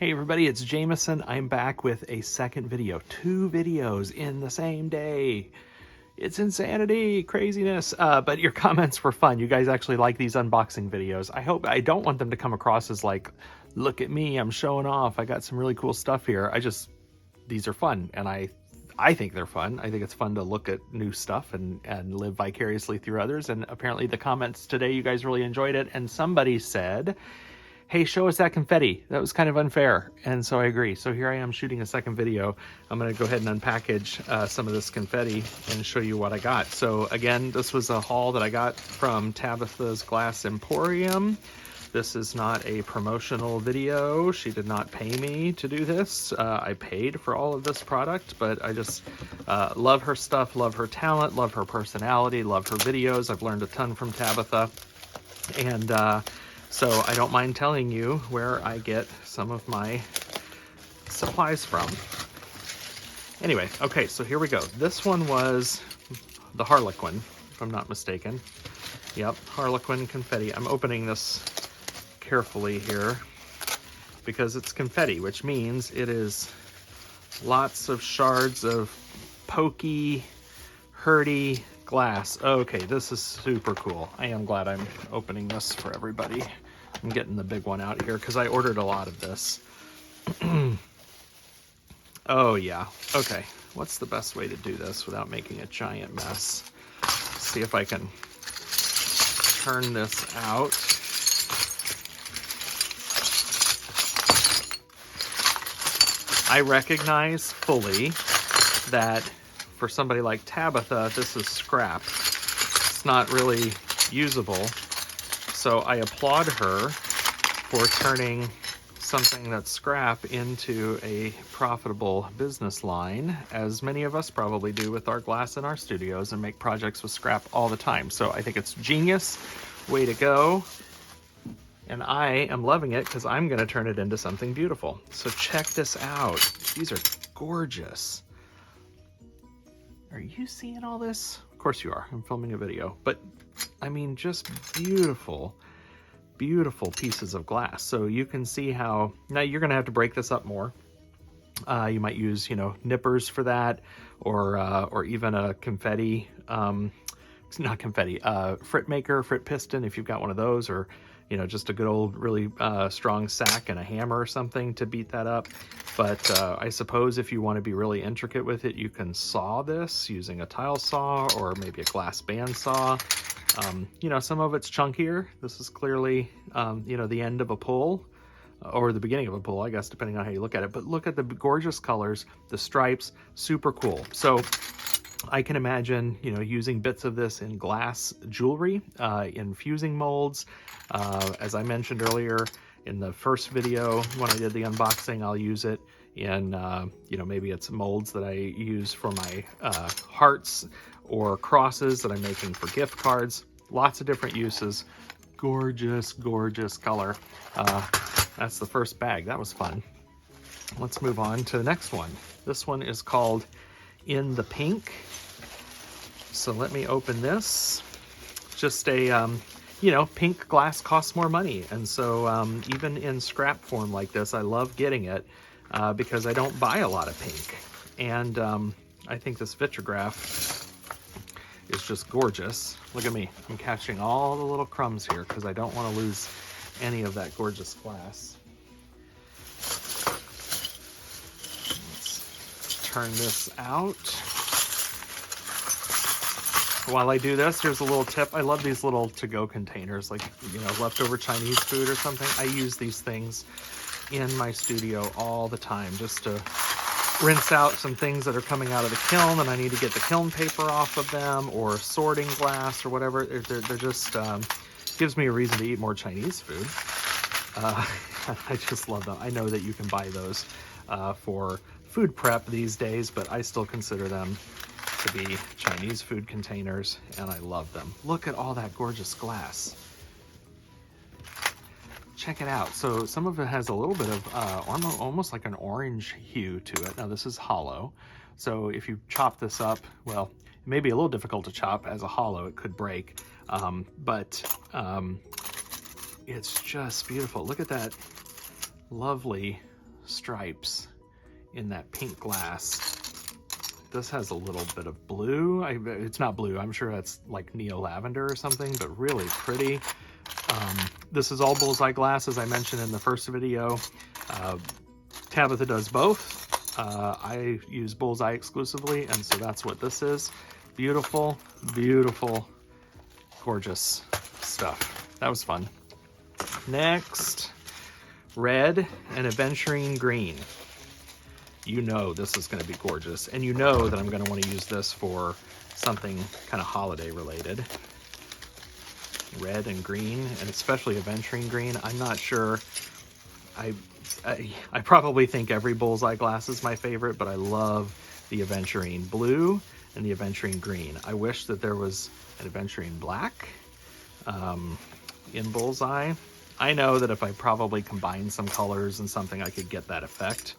Hey everybody, it's Jameson. I'm back with a second video. 2 videos in the same day. It's insanity, craziness. But your comments were fun. You guys actually like these unboxing videos. I don't want them to come across as like, look at me, I'm showing off. I got some really cool stuff here. These are fun, and I think they're fun. I think it's fun to look at new stuff and live vicariously through others. And apparently the comments today, you guys really enjoyed it. And somebody said, hey, show us that confetti. That was kind of unfair. And so I agree. So here I am shooting a second video. I'm going to go ahead and unpackage some of this confetti and show you what I got. So again, this was a haul that I got from Tabitha's Glass Emporium. This is not a promotional video. She did not pay me to do this. I paid for all of this product, but I just love her stuff, love her talent, love her personality, love her videos. I've learned a ton from Tabitha. And so I don't mind telling you where I get some of my supplies from. Anyway, okay, so here we go. This one was the Harlequin, if I'm not mistaken. Yep, Harlequin confetti. I'm opening this carefully here because it's confetti, which means it is lots of shards of pokey, hurdy glass. Okay, this is super cool. I am glad I'm opening this for everybody. I'm getting the big one out here because I ordered a lot of this. Oh yeah, okay. What's the best way to do this without making a giant mess? See if I can turn this out. I recognize fully that for somebody like Tabitha, this is scrap. It's not really usable. So I applaud her for turning something that's scrap into a profitable business line, as many of us probably do with our glass in our studios and make projects with scrap all the time. So I think it's genius. Way to go. And I am loving it because I'm going to turn it into something beautiful. So check this out. These are gorgeous. Are you seeing all this? Of course you are. I'm filming a video. But, I mean, just beautiful, beautiful pieces of glass. So you can see how... Now, you're going to have to break this up more. You might use, nippers for that, or even a confetti... not confetti, frit maker, frit piston, if you've got one of those, or just a good old really strong sack and a hammer or something to beat that up. But I suppose if you want to be really intricate with it, you can saw this using a tile saw or maybe a glass band saw. Some of it's chunkier. This is clearly the end of a pull, or the beginning of a pull, I guess, depending on how you look at it. But look at the gorgeous colors, the stripes, super cool. So I can imagine, using bits of this in glass jewelry, in fusing molds. As I mentioned earlier in the first video when I did the unboxing, I'll use it in, maybe it's molds that I use for my hearts or crosses that I'm making for gift cards. Lots of different uses. Gorgeous, gorgeous color. That's the first bag. That was fun. Let's move on to the next one. This one is called In the Pink. So let me open this. Just a, pink glass costs more money. And so even in scrap form like this, I love getting it because I don't buy a lot of pink. And I think this vitrograph is just gorgeous. Look at me. I'm catching all the little crumbs here because I don't want to lose any of that gorgeous glass. Let's turn this out. While I do this, here's a little tip. I love these little to-go containers, like, leftover Chinese food or something. I use these things in my studio all the time just to rinse out some things that are coming out of the kiln and I need to get the kiln paper off of them, or sorting glass or whatever. They're just gives me a reason to eat more Chinese food. I just love them. I know that you can buy those for food prep these days, but I still consider them to be Chinese food containers, and I love them. Look at all that gorgeous glass. Check it out. So some of it has a little bit of almost like an orange hue to it. Now this is hollow, so if you chop this up, well, it may be a little difficult to chop as a hollow. It could break, but it's just beautiful. Look at that lovely stripes in that pink glass. This has a little bit of blue. It's not blue, I'm sure that's like neo lavender or something, but really pretty. This is all bullseye glass, as I mentioned in the first video. Tabitha does both. I use bullseye exclusively, and so that's what this is. Beautiful, beautiful, gorgeous stuff. That was fun. Next, red and aventurine green. You know this is going to be gorgeous, and you know that I'm going to want to use this for something kind of holiday related. Red and green, and especially aventurine green. I'm not sure. I probably think every bullseye glass is my favorite, but I love the aventurine blue and the aventurine green. I wish that there was an aventurine black in bullseye. I know that if I probably combine some colors and something, I could get that effect.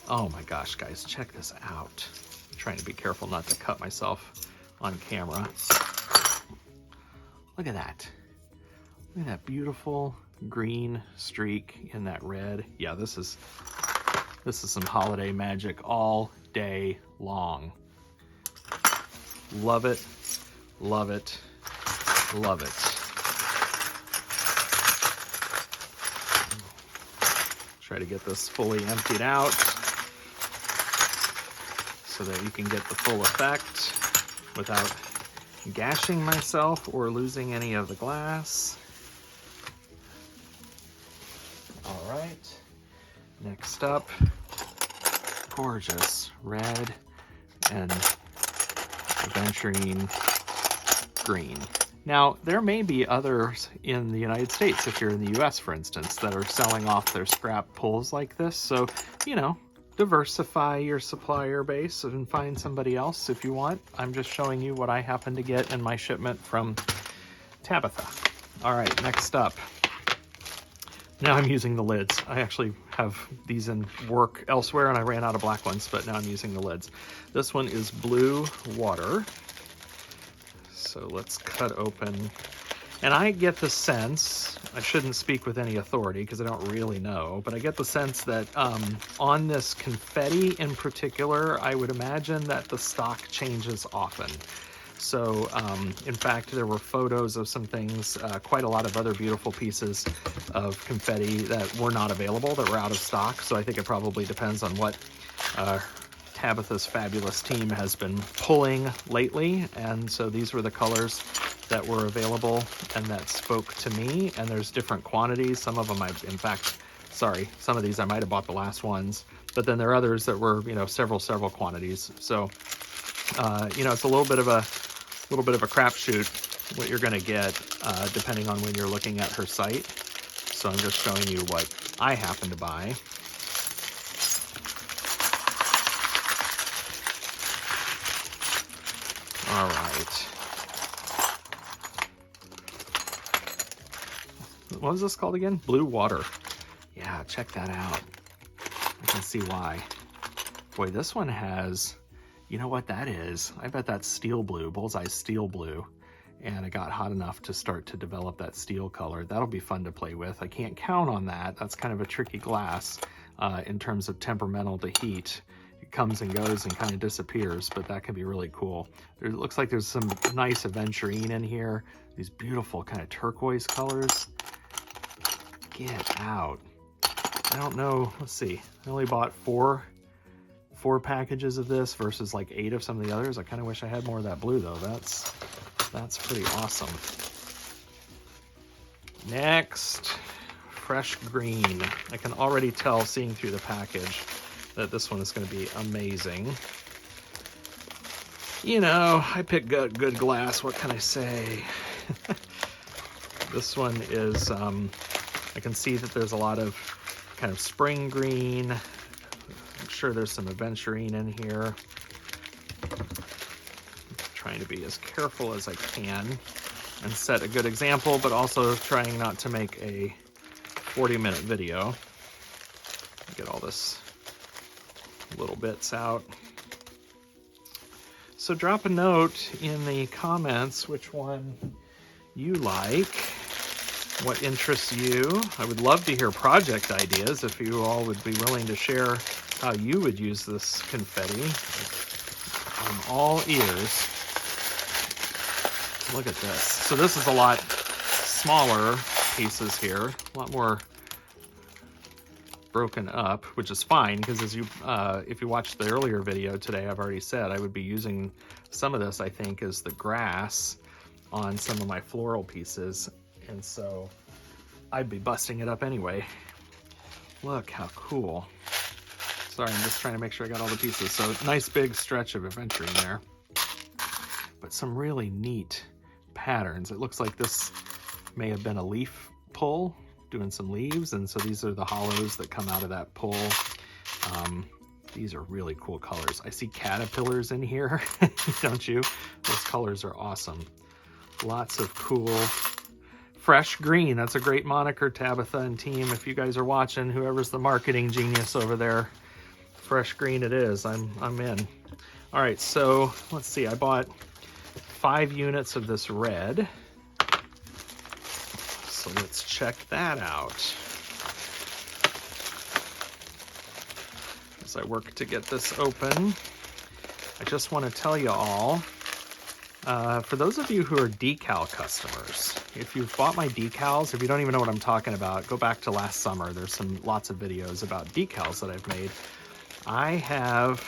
Oh my gosh, guys, check this out. I'm trying to be careful not to cut myself on camera. Look at that. Look at that beautiful green streak in that red. Yeah, this is some holiday magic all day long. Love it, love it, love it. Try to get this fully emptied out so that you can get the full effect without gashing myself or losing any of the glass. All right, next up, gorgeous red and aventurine green. Now, there may be others in the United States, if you're in the US, for instance, that are selling off their scrap pulls like this. So, you know, diversify your supplier base and find somebody else if you want. I'm just showing you what I happen to get in my shipment from Tabitha. All right, next up. Now I'm using the lids. I actually have these in work elsewhere and I ran out of black ones, but now I'm using the lids. This one is blue water. So let's cut open. And I get the sense, I shouldn't speak with any authority because I don't really know, but I get the sense that on this confetti in particular, I would imagine that the stock changes often. So in fact, there were photos of some things, quite a lot of other beautiful pieces of confetti that were not available, that were out of stock. So I think it probably depends on what Tabitha's fabulous team has been pulling lately. And so these were the colors that were available and that spoke to me. And there's different quantities. Some of them in fact, some of these I might have bought the last ones, but then there are others that were, you know, several quantities. So, you know, it's a little bit of a crapshoot what you're going to get, depending on when you're looking at her site. So I'm just showing you what I happen to buy. All right. What was this called again? Blue water. Yeah, check that out. I can see why. Boy, this one has, you know what that is? I bet that's steel blue, bullseye steel blue. And it got hot enough to start to develop that steel color. That'll be fun to play with. I can't count on that. That's kind of a tricky glass in terms of temperamental to heat. It comes and goes and kind of disappears, but that can be really cool. It looks like there's some nice aventurine in here. These beautiful kind of turquoise colors. Get out. I don't know, let's see. I only bought four packages of this versus like 8 of some of the others. I kind of wish I had more of that blue though. That's pretty awesome. Next, fresh green. I can already tell seeing through the package that this one is going to be amazing. You know, I pick good glass. What can I say? This one is, I can see that there's a lot of kind of spring green. I'm sure there's some aventurine in here. Trying to be as careful as I can and set a good example, but also trying not to make a 40-minute video. Get all this little bits out. So drop a note in the comments which one you like. what interests you. I would love to hear project ideas if you all would be willing to share how you would use this confetti. I'm all ears. Look at this. So this is a lot smaller pieces here, a lot more broken up, which is fine because as you, if you watched the earlier video today, I've already said I would be using some of this, I think, as the grass on some of my floral pieces, and so I'd be busting it up anyway. Look how cool. Sorry, I'm just trying to make sure I got all the pieces. So nice big stretch of adventuring there, but some really neat patterns. It looks like this may have been a leaf pull, doing some leaves, and so these are the hollows that come out of that pull. These are really cool colors. I see caterpillars in here, don't you? Those colors are awesome. Lots of cool fresh green. That's a great moniker, Tabitha and team. If you guys are watching, whoever's the marketing genius over there, fresh green it is. I'm in. All right, so let's see. I bought 5 units of this red. So let's check that out. As I work to get this open, I just want to tell you all, for those of you who are decal customers, if you've bought my decals, if you don't even know what I'm talking about, go back to last summer. There's lots of videos about decals that I've made. I have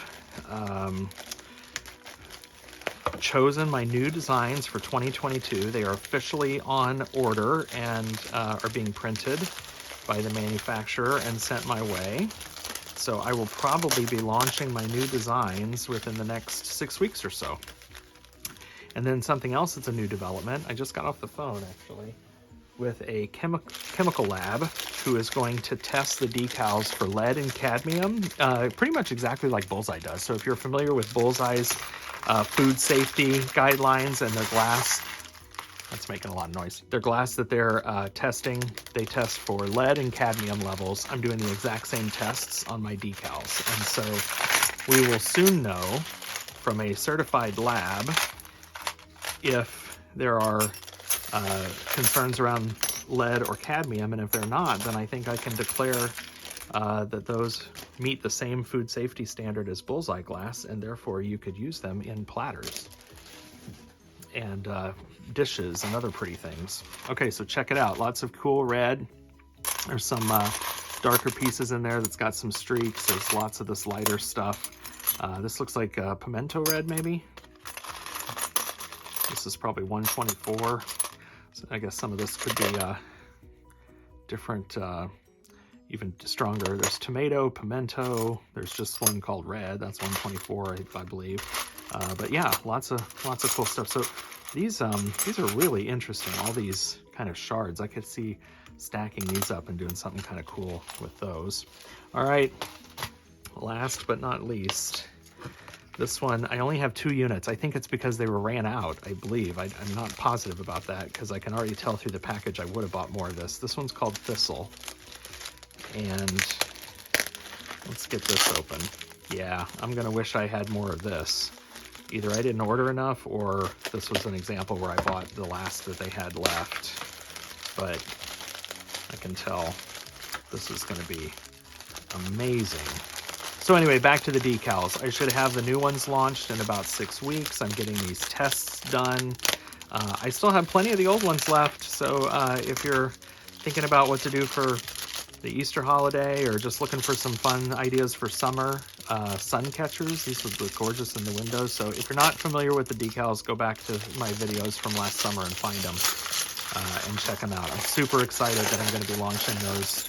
chosen my new designs for 2022. They are officially on order and are being printed by the manufacturer and sent my way. So I will probably be launching my new designs within the next 6 weeks or so. And then something else that's a new development, I just got off the phone actually with a chemical lab who is going to test the decals for lead and cadmium, pretty much exactly like Bullseye does. So if you're familiar with Bullseye's food safety guidelines and their glass, that's making a lot of noise. Their glass that they're testing, they test for lead and cadmium levels. I'm doing the exact same tests on my decals. And so we will soon know from a certified lab if there are concerns around lead or cadmium, and if they're not, then I think I can declare that those meet the same food safety standard as Bullseye glass, and therefore you could use them in platters and dishes and other pretty things. Okay, so check it out. Lots of cool red. There's some darker pieces in there that's got some streaks. There's lots of this lighter stuff. This looks like pimento red, maybe. This is probably 124. So I guess some of this could be different, even stronger. There's tomato, pimento. There's just one called red. That's 124, I believe. But yeah, lots of cool stuff. So these are really interesting. All these kind of shards. I could see stacking these up and doing something kind of cool with those. All right, last but not least. This one, I only have 2 units. I think it's because they ran out, I believe. I'm not positive about that because I can already tell through the package I would have bought more of this. This one's called Thistle. And let's get this open. Yeah, I'm gonna wish I had more of this. Either I didn't order enough or this was an example where I bought the last that they had left. But I can tell this is gonna be amazing. So anyway, back to the decals. I should have the new ones launched in about 6 weeks. I'm getting these tests done. I still have plenty of the old ones left, so if you're thinking about what to do for the Easter holiday or just looking for some fun ideas for summer, sun catchers, these would look gorgeous in the windows. So if you're not familiar with the decals, go back to my videos from last summer and find them and check them out. I'm super excited that I'm going to be launching those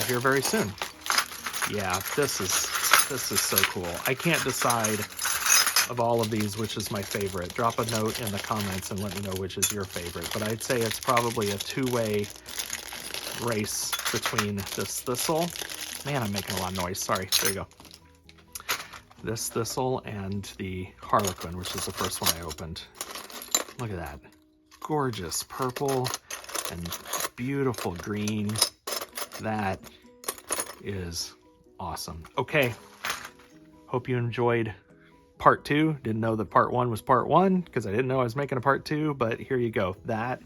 here very soon. Yeah, this is so cool. I can't decide of all of these which is my favorite. Drop a note in the comments and let me know which is your favorite. But I'd say it's probably a 2-way race between this Thistle. Man, I'm making a lot of noise. Sorry. There you go. This Thistle and the Harlequin, which is the first one I opened. Look at that. Gorgeous purple and beautiful green. That is awesome. Okay. Hope you enjoyed part 2. Didn't know that part 1 was part 1 because I didn't know I was making a part 2, but here you go. That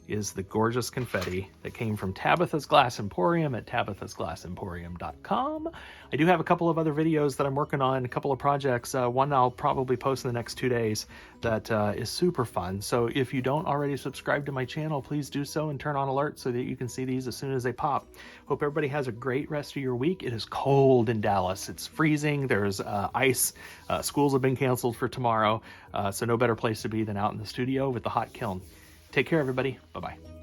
is the gorgeous confetti that came from Tabitha's Glass Emporium at tabithasglassemporium.com. I do have a couple of other videos that I'm working on, a couple of projects. One I'll probably post in the next 2 days that is super fun. So if you don't already subscribe to my channel, please do so and turn on alerts so that you can see these as soon as they pop. Hope everybody has a great rest of your week. It is cold in Dallas. It's freezing. There's ice. Schools have been canceled for tomorrow. So no better place to be than out in the studio with the hot kiln. Take care, everybody. Bye-bye.